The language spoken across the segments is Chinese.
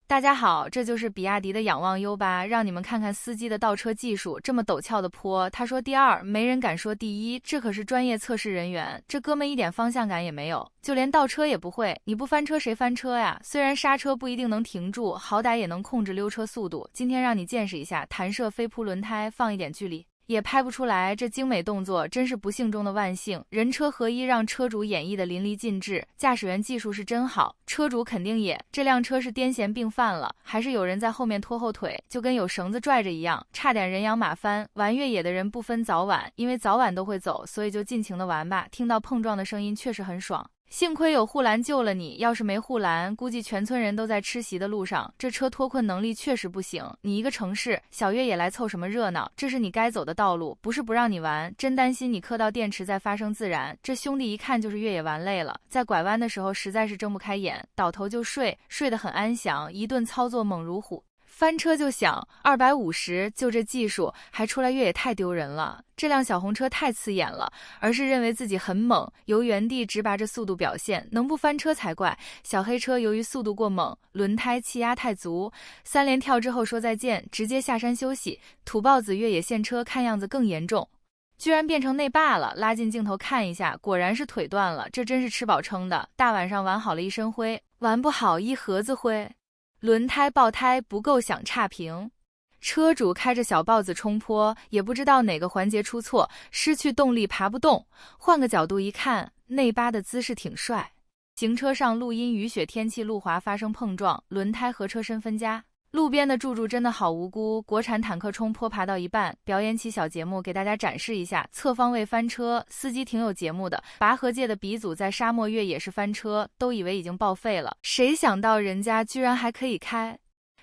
大家好，这就是比亚迪的仰望 U8，让你们看看司机的倒车技术，这么陡峭的坡，他说第二，没人敢说第一，这可是专业测试人员，这哥们一点方向感也没有，就连倒车也不会，你不翻车谁翻车呀？虽然刹车不一定能停住，好歹也能控制溜车速度，今天让你见识一下弹射飞扑轮胎，放一点距离也拍不出来，这精美动作真是不幸中的万幸，人车合一让车主演绎的淋漓尽致，驾驶员技术是真好，车主肯定也，这辆车是癫痫病犯了，还是有人在后面拖后腿，就跟有绳子拽着一样，差点人仰马翻。玩越野的人不分早晚，因为早晚都会走，所以就尽情的玩吧，听到碰撞的声音确实很爽。幸亏有护栏救了你，要是没护栏，估计全村人都在吃席的路上。这车脱困能力确实不行，你一个城市小越野来凑什么热闹？这是你该走的道路，不是不让你玩，真担心你磕到电池再发生自燃。这兄弟一看就是越野玩累了，在拐弯的时候实在是睁不开眼，倒头就睡，睡得很安详，一顿操作猛如虎。翻车就响，250，就这技术还出来越野太丢人了。这辆小红车太刺眼了，而是认为自己很猛，由原地直拔着速度表现，能不翻车才怪。小黑车由于速度过猛，轮胎气压太足，3连跳之后说再见，直接下山休息。土豹子越野现车看样子更严重，居然变成内霸了，拉近镜头看一下，果然是腿断了，这真是吃饱撑的，大晚上玩好了一身灰，玩不好一盒子灰。轮胎爆胎不够响差评，车主开着小豹子冲坡，也不知道哪个环节出错，失去动力爬不动，换个角度一看，内八的姿势挺帅。行车上录音雨雪天气路滑发生碰撞，轮胎和车身分家。路边的柱真的好无辜，国产坦克冲坡爬到一半，表演起小节目给大家展示一下，侧方位翻车，司机挺有节目的。拔河界的鼻祖在沙漠越野是翻车，都以为已经报废了，谁想到人家居然还可以开。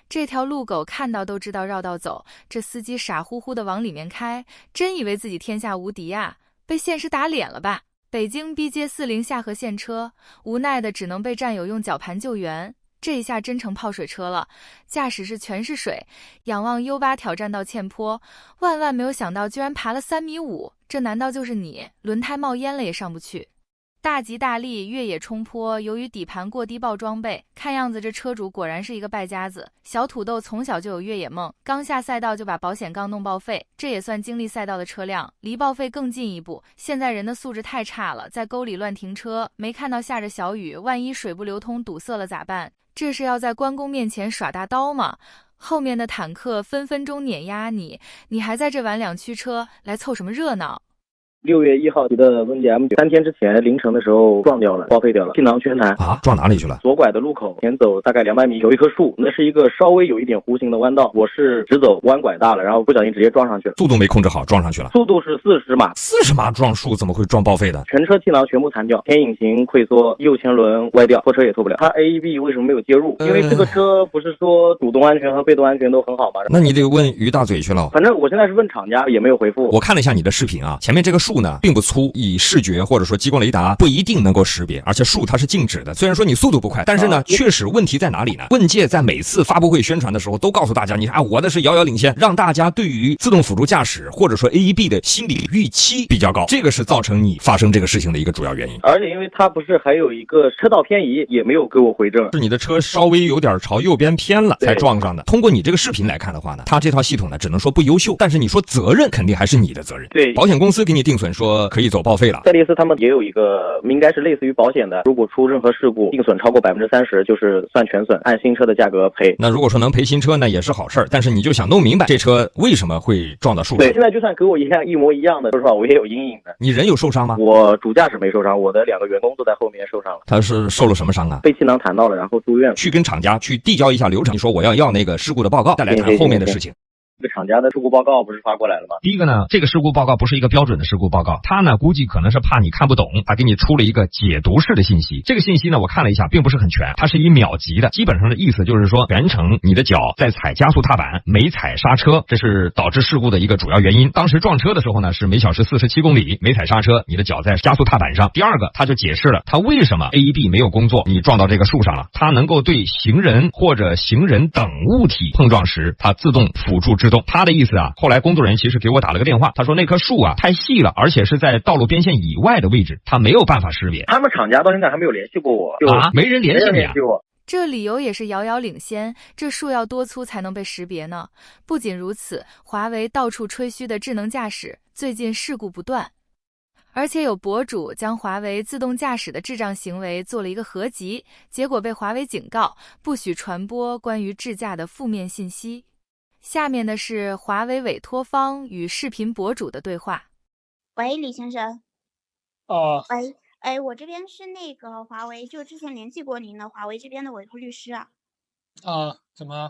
这条路狗看到都知道绕道走，这司机傻乎乎的往里面开，真以为自己天下无敌啊，被现实打脸了吧。北京 BJ40下河现车，无奈的只能被战友用绞盘救援。这一下真成泡水车了，驾驶室全是水，仰望 U8 挑战到欠坡，万没有想到居然爬了3.5米，这难道就是你？轮胎冒烟了也上不去。大吉大利越野冲坡，由于底盘过低爆装备，看样子这车主果然是一个败家子。小土豆从小就有越野梦，刚下赛道就把保险杠弄报废，这也算经历赛道的车辆，离报废更近一步。现在人的素质太差了，在沟里乱停车，没看到下着小雨，万一水不流通堵塞了咋办？这是要在关公面前耍大刀吗？后面的坦克分分钟碾压你，你还在这玩两驱车，来凑什么热闹？6月1号的温捷 M9，3天之前凌晨的时候撞掉了，报废掉了，气囊全弹啊！撞哪里去了？左拐的路口前走大概200米，有一棵树，那是一个稍微有一点弧形的弯道，我是直走弯拐大了，然后不小心直接撞上去了，速度没控制好，撞上去了。速度是40码，40码撞树怎么会撞报废的？全车气囊全部残掉，前引擎溃缩，右前轮歪掉，拖车也拖不了。它 AEB 为什么没有介入？因为这个车不是说主动安全和被动安全都很好吗？那你得问于大嘴去了。反正我现在是问厂家，也没有回复。我看了一下你的视频啊，前面这个树呢并不粗。以视觉或者说激光雷达不一定能够识别，而且树它是静止的。虽然说你速度不快，但是呢，确实问题在哪里呢？问界在每次发布会宣传的时候都告诉大家，你看我的是遥遥领先，让大家对于自动辅助驾驶或者说 AEB 的心理预期比较高，这个是造成你发生这个事情的一个主要原因。而且因为它不是还有一个车道偏移，也没有给我回正，是你的车稍微有点朝右边偏了才撞上的。通过你这个视频来看的话呢，它这套系统呢只能说不优秀，但是你说责任肯定还是你的责任。对，保险公司给你定损说可以走报废了。赛力斯他们也有一个应该是类似于保险的，如果出任何事故，定损超过30%就是算全损，按新车的价格赔。那如果说能赔新车呢，也是好事儿。但是你就想弄明白这车为什么会撞到树上。对，现在就算给我一模一样的，说实话我也有阴影的。你人有受伤吗？我主驾驶没受伤，我的2个员工都在后面受伤了。他是受了什么伤啊？被气囊弹到了，然后住院。去跟厂家去递交一下流程，你说我要那个事故的报告，再来谈后面的事情。这个厂家的事故报告不是发过来了吗？第一个呢，这个事故报告不是一个标准的事故报告，它呢估计可能是怕你看不懂，它给你出了一个解读式的信息。这个信息呢我看了一下，并不是很全，它是以秒级的，基本上的意思就是说全程你的脚在踩加速踏板，没踩刹车，这是导致事故的一个主要原因。当时撞车的时候呢是每小时47公里，没踩刹车，你的脚在加速踏板上。第二个，他就解释了他为什么 AEB 没有工作，你撞到这个树上了，它能够对行人或者行人等物体碰撞时，它自动辅助制动。他的意思啊，后来工作人员其实给我打了个电话，他说那棵树啊太细了，而且是在道路边线以外的位置，他没有办法识别。他们厂家到现在还没有联系过我，没人联系你啊？这理由也是遥遥领先，这树要多粗才能被识别呢？不仅如此，华为到处吹嘘的智能驾驶，最近事故不断。而且有博主将华为自动驾驶的智障行为做了一个合集，结果被华为警告，不许传播关于智驾的负面信息。下面的是华为委托方与视频博主的对话。喂，李先生。喂，我这边是那个华为，就之前联系过您的华为这边的委托律师啊。怎么？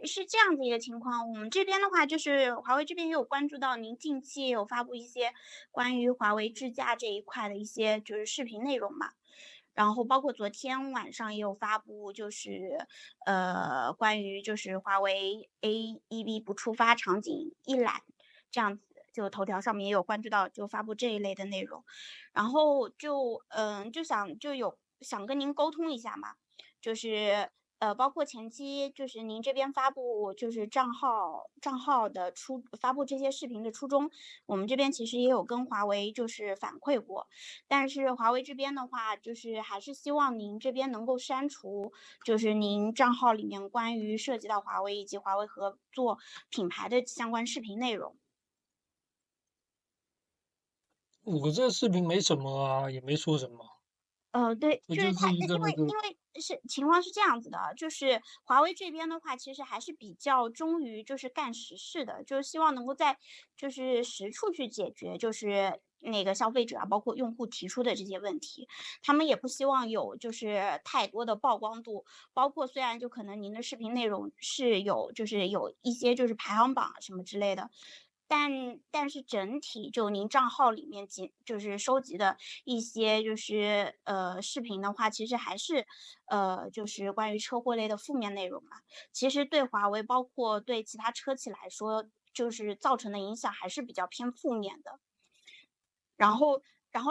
是这样的一个情况，我们这边的话，就是华为这边也有关注到您近期也有发布一些关于华为智驾这一块的一些就是视频内容嘛。然后包括昨天晚上也有发布，就是关于就是华为 AEB 不触发场景一览这样子，就头条上面也有关注到，就发布这一类的内容。然后想跟您沟通一下嘛，就是包括前期就是您这边发布就是账号的发布这些视频的初衷，我们这边其实也有跟华为就是反馈过，但是华为这边的话就是还是希望您这边能够删除就是您账号里面关于涉及到华为以及华为合作品牌的相关视频内容。我这视频没什么啊，也没说什么。对，我就是它，因为情况是这样子的，就是华为这边的话，其实还是比较忠于就是干实事的，就是希望能够在就是实处去解决，就是那个消费者啊，包括用户提出的这些问题，他们也不希望有就是太多的曝光度，包括虽然就可能您的视频内容是有一些就是排行榜什么之类的。但是整体就您账号里面就是收集的一些就是视频的话，其实还是就是关于车祸类的负面内容嘛。其实对华为包括对其他车企来说，就是造成的影响还是比较偏负面的。然后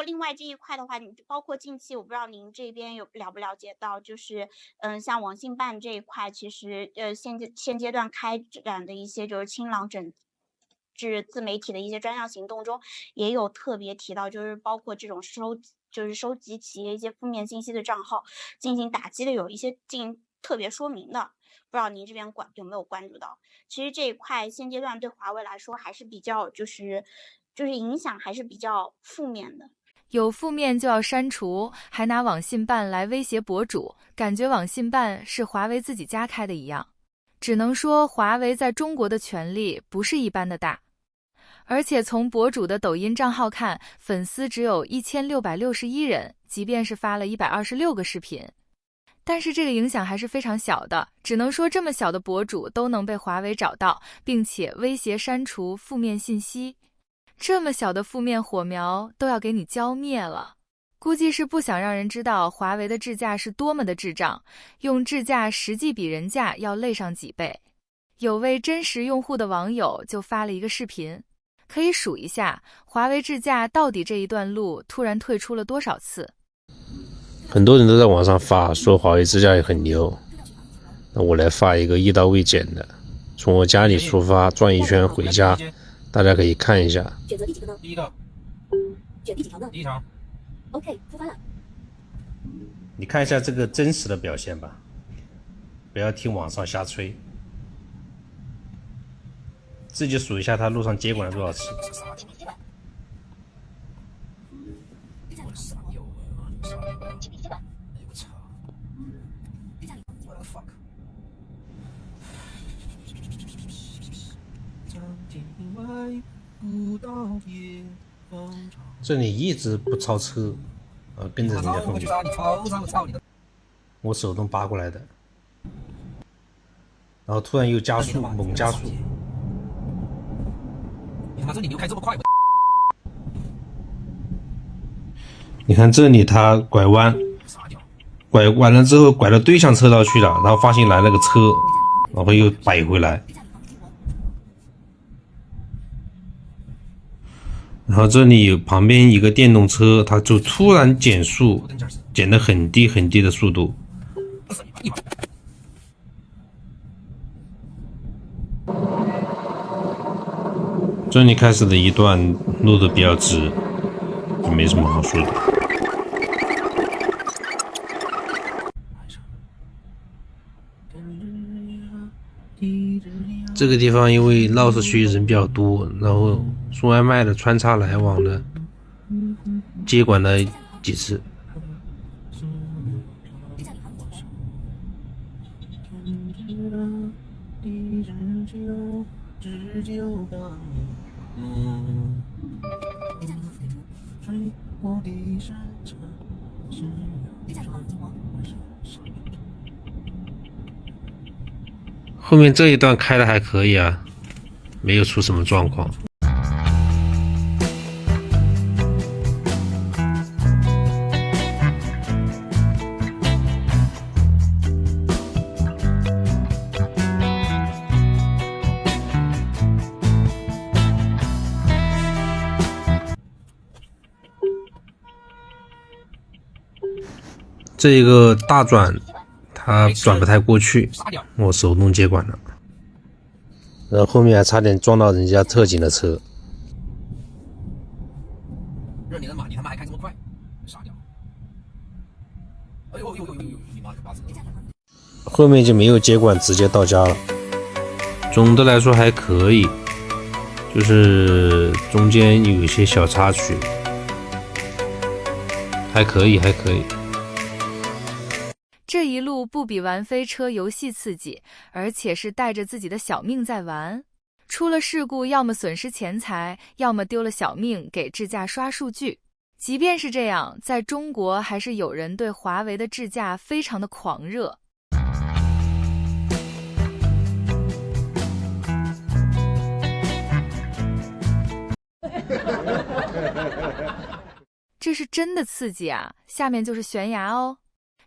另外这一块的话，你包括近期我不知道您这边了不了解到，就是像网信办这一块，其实现阶段开展的一些就是清朗整治自媒体的一些专项行动中，也有特别提到，就是包括这种收集企业一些负面信息的账号进行打击的，有一些进行特别说明的，不知道您这边有没有关注到？其实这一块现阶段对华为来说还是比较就是影响还是比较负面的。有负面就要删除，还拿网信办来威胁博主，感觉网信办是华为自己家开的一样。只能说华为在中国的权力不是一般的大。而且从博主的抖音账号看，粉丝只有1661人，即便是发了126个视频，但是这个影响还是非常小的。只能说这么小的博主都能被华为找到，并且威胁删除负面信息，这么小的负面火苗都要给你浇灭了。估计是不想让人知道华为的智驾是多么的智障，用智驾实际比人驾要累上几倍。有位真实用户的网友就发了一个视频，可以数一下华为智驾到底这一段路突然退出了多少次。很多人都在网上发说华为智驾也很牛，那我来发一个一刀未剪的，从我家里出发转一圈回家，大家可以看一下。选择第几个呢？第一个。选第几条呢？第一条。OK， 出发了。你看一下这个真实的表现吧，不要听网上瞎吹，自己数一下他路上接管了多少次。这里一直不超车，跟着人家后面，我手动扒过来的，然后突然又加速，猛加速。你他妈这里牛开这么快！你看这里他拐弯，拐完了之后拐到对向车道去了，然后发现来了个车，然后又摆回来。然后这里旁边一个电动车，它就突然减速，减得很低很低的速度。这里开始的一段路的比较直，也没什么好说的。这个地方因为闹市区人比较多，然后送外卖的穿插来往的，接管了几次。后面这一段开的还可以啊，没有出什么状况。这一个大转它转不太过去，我手动接管了，然后后面还差点撞到人家特警的车。认你的马，你他妈还开这么快，傻屌！哎呦，你妈8次。后面就没有接管，直接到家了。总的来说还可以，就是中间有一些小插曲，还可以。这一路不比玩飞车游戏刺激，而且是带着自己的小命在玩。出了事故，要么损失钱财，要么丢了小命给智驾刷数据。即便是这样，在中国还是有人对华为的智驾非常的狂热。这是真的刺激啊！下面就是悬崖哦。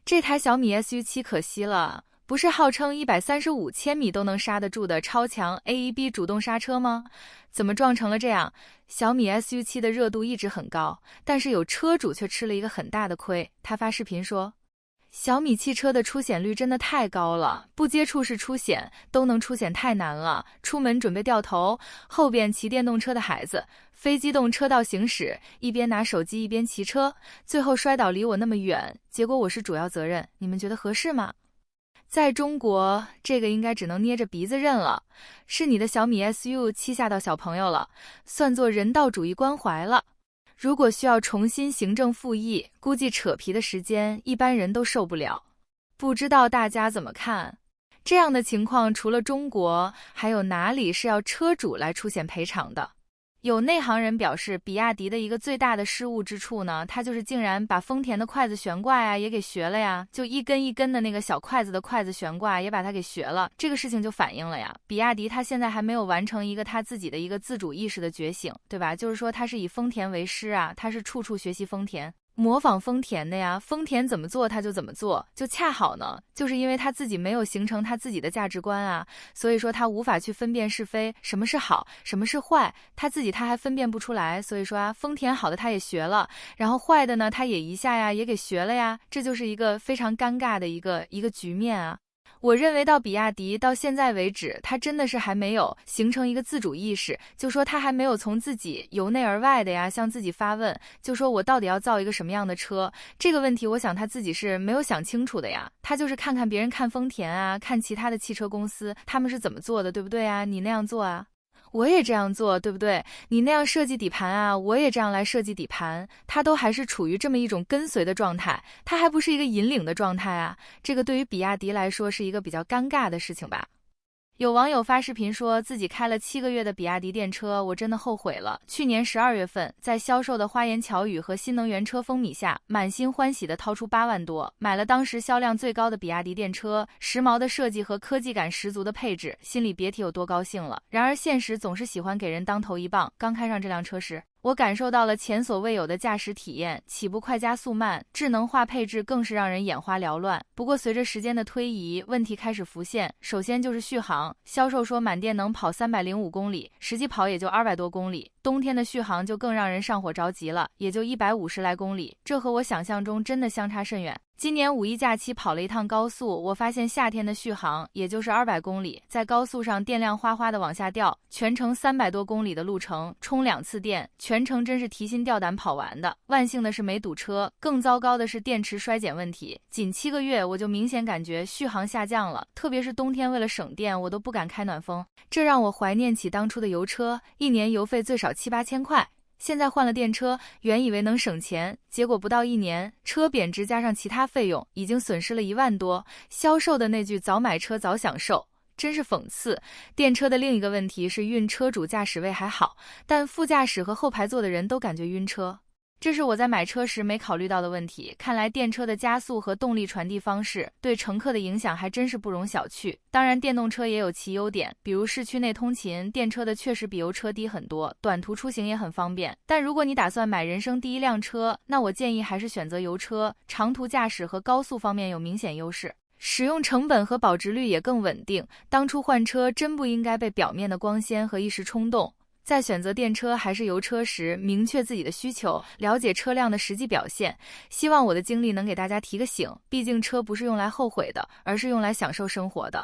这台小米 SU7 可惜了，不是号称135千米都能刹得住的超强 AEB 主动刹车吗？怎么撞成了这样？小米 SU7 的热度一直很高，但是有车主却吃了一个很大的亏。他发视频说，小米汽车的出险率真的太高了，不接触式出险都能出险太难了，出门准备掉头，后边骑电动车的孩子，非机动车道行驶，一边拿手机一边骑车，最后摔倒离我那么远，结果我是主要责任，你们觉得合适吗？在中国，这个应该只能捏着鼻子认了，是你的小米 SU 欺吓到小朋友了，算作人道主义关怀了。如果需要重新行政复议，估计扯皮的时间一般人都受不了。不知道大家怎么看？这样的情况除了中国，还有哪里是要车主来出险赔偿的？有内行人表示，比亚迪的一个最大的失误之处呢，它就是竟然把丰田的筷子悬挂呀也给学了呀，就一根一根的那个小筷子的筷子悬挂也把它给学了。这个事情就反映了呀，比亚迪它现在还没有完成一个它自己的一个自主意识的觉醒，对吧？就是说它是以丰田为师啊，它是处处学习丰田，模仿丰田的呀，丰田怎么做他就怎么做，就恰好呢，就是因为他自己没有形成他自己的价值观啊，所以说他无法去分辨是非，什么是好，什么是坏，他还分辨不出来，所以说啊，丰田好的他也学了，然后坏的呢他也一下呀也给学了呀，这就是一个非常尴尬的一个局面啊。我认为到比亚迪到现在为止，它真的是还没有形成一个自主意识，就说它还没有从自己由内而外的呀向自己发问，就说我到底要造一个什么样的车，这个问题我想他自己是没有想清楚的呀，他就是看看别人，看丰田啊，看其他的汽车公司他们是怎么做的，对不对啊？你那样做啊，我也这样做，对不对？你那样设计底盘啊，我也这样来设计底盘，它都还是处于这么一种跟随的状态，它还不是一个引领的状态啊。这个对于比亚迪来说是一个比较尴尬的事情吧。有网友发视频说自己开了7个月的比亚迪电车，我真的后悔了。去年12月份，在销售的花言巧语和新能源车风靡下，满心欢喜地掏出8万多，买了当时销量最高的比亚迪电车，时髦的设计和科技感十足的配置，心里别提有多高兴了。然而现实总是喜欢给人当头一棒，刚开上这辆车时，我感受到了前所未有的驾驶体验，起步快加速慢，智能化配置更是让人眼花缭乱。不过随着时间的推移，问题开始浮现。首先就是续航，销售说满电能跑305公里，实际跑也就200多公里。冬天的续航就更让人上火着急了，也就150来公里，这和我想象中真的相差甚远。今年五一假期跑了一趟高速，我发现夏天的续航也就是200公里，在高速上电量哗哗的往下掉，全程300多公里的路程，充2次电，全程真是提心吊胆跑完的。万幸的是没堵车，更糟糕的是电池衰减问题，仅7个月我就明显感觉续航下降了，特别是冬天为了省电，我都不敢开暖风，这让我怀念起当初的油车，一年油费最少7、8千块。现在换了电车，原以为能省钱，结果不到1年，车贬值加上其他费用，已经损失了1万多。销售的那句早买车早享受，真是讽刺。电车的另一个问题是晕车主驾驶位还好，但副驾驶和后排坐的人都感觉晕车。这是我在买车时没考虑到的问题，看来电车的加速和动力传递方式对乘客的影响还真是不容小觑。当然，电动车也有其优点，比如市区内通勤，电车的确实比油车低很多，短途出行也很方便。但如果你打算买人生第一辆车，那我建议还是选择油车，长途驾驶和高速方面有明显优势。使用成本和保值率也更稳定，当初换车真不应该被表面的光鲜和一时冲动。在选择电车还是油车时，明确自己的需求，了解车辆的实际表现。希望我的经历能给大家提个醒，毕竟车不是用来后悔的，而是用来享受生活的。